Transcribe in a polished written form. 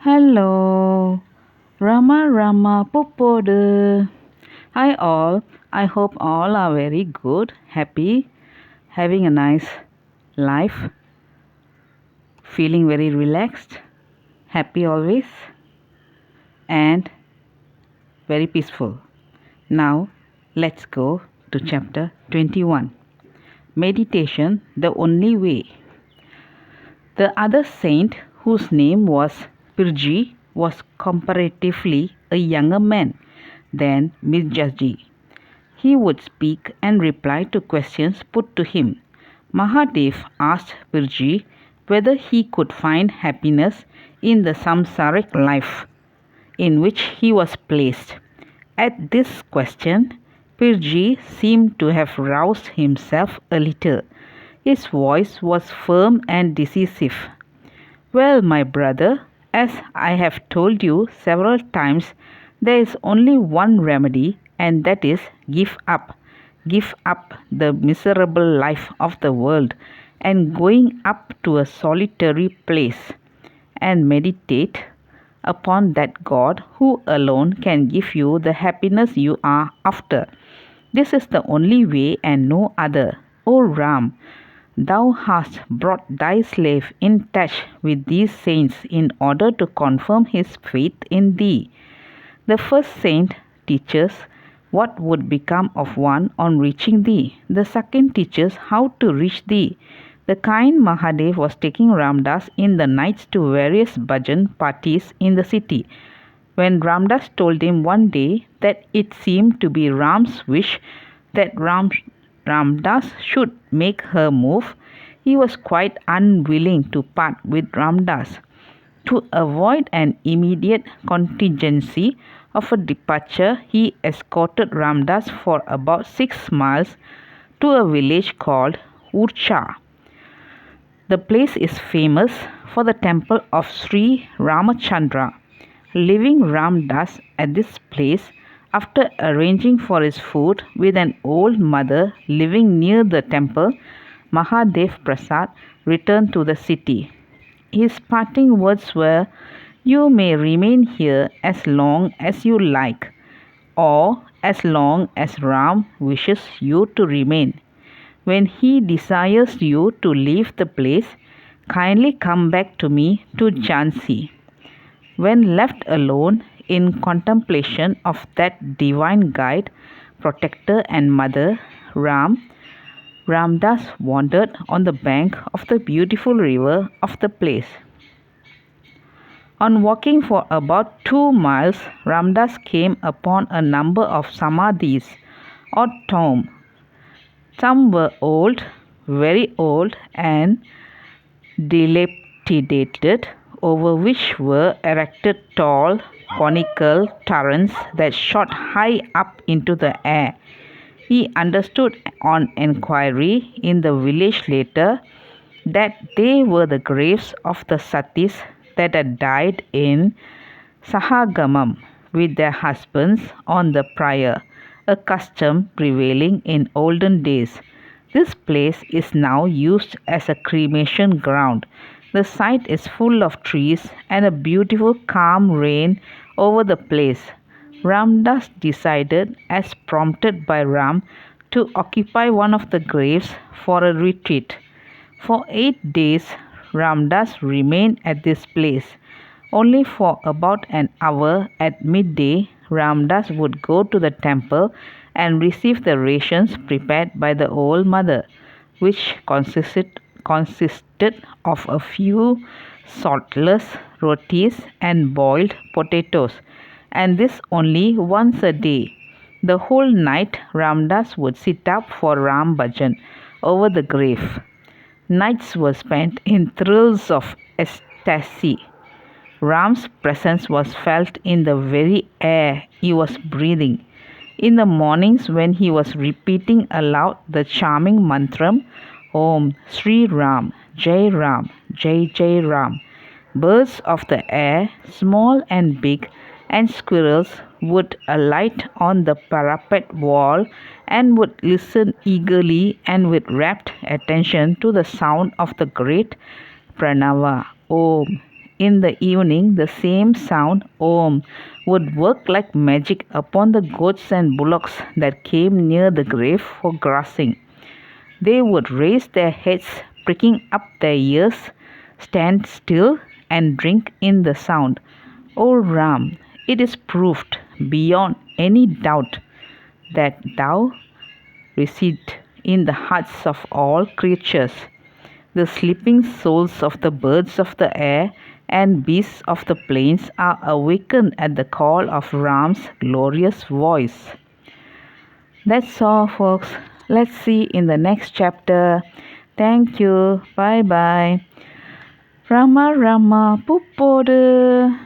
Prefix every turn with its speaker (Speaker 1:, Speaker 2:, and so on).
Speaker 1: Hello, Rama Rama Popodu. Hi all. I hope all are very good, happy, having a nice life, feeling very relaxed, happy always, and very peaceful. Now, let's go to chapter 21. Meditation, the only way. The other saint, whose name was Pirji, was comparatively a younger man than Mirjaji. He would speak and reply to questions put to him. Mahadev asked Pirji whether he could find happiness in the samsaric life in which he was placed. At this question, Pirji seemed to have roused himself a little. His voice was firm and decisive. Well, my brother, as I have told you several times, there is only one remedy, and that is give up. Give up the miserable life of the world and going up to a solitary place and meditate upon that God who alone can give you the happiness you are after. This is the only way and no other. O Ram, thou hast brought thy slave in touch with these saints in order to confirm his faith in thee. The first saint teaches what would become of one on reaching thee. The second teaches how to reach thee. The kind Mahadev was taking Ramdas in the nights to various bhajan parties in the city. When Ramdas told him one day that it seemed to be Ram's wish that Ramdas should make her move, he was quite unwilling to part with Ramdas. To avoid an immediate contingency of a departure, he escorted Ramdas for about 6 miles to a village called Urcha. The place is famous for the temple of Sri Ramachandra. Leaving Ramdas at this place, after arranging for his food with an old mother living near the temple, Mahadev Prasad returned to the city. His parting words were, "You may remain here as long as you like, or as long as Ram wishes you to remain. When he desires you to leave the place, kindly come back to me to Jhansi." When left alone in contemplation of that divine guide, protector and mother, Ramdas wandered on the bank of the beautiful river of the place. On walking for about 2 miles, Ramdas came upon a number of samadhis or tombs. Some were old, very old, and dilapidated, over which were erected tall, conical turrets that shot high up into the air. He understood on enquiry in the village later that they were the graves of the satis that had died in Sahagamam with their husbands on the pyre, a custom prevailing in olden days. This place is now used as a cremation ground. The site is full of trees and a beautiful calm reign over the place. Ramdas decided, as prompted by Ram, to occupy one of the graves for a retreat. For 8 days, Ramdas remained at this place. Only for about an hour at midday, Ramdas would go to the temple and receive the rations prepared by the old mother, which consisted of a few saltless rotis and boiled potatoes, and this only once a day. The whole night Ramdas would sit up for Ram Bhajan over the grave. Nights were spent in thrills of ecstasy. Ram's presence was felt in the very air he was breathing. In the mornings, when he was repeating aloud the charming mantram, Om Sri Ram, Jai Ram, Jai Jai Ram, birds of the air, small and big, and squirrels would alight on the parapet wall and would listen eagerly and with rapt attention to the sound of the great Pranava, Om, In the evening, the same sound, Om, would work like magic upon the goats and bullocks that came near the grave for grazing. They would raise their heads, pricking up their ears, stand still, and drink in the sound. O Ram, it is proved beyond any doubt that thou residest in the hearts of all creatures. The sleeping souls of the birds of the air and beasts of the plains are awakened at the call of Ram's glorious voice. That's all, folks. Let's see in the next chapter. Thank you. Bye bye. Rama Rama Puppodu.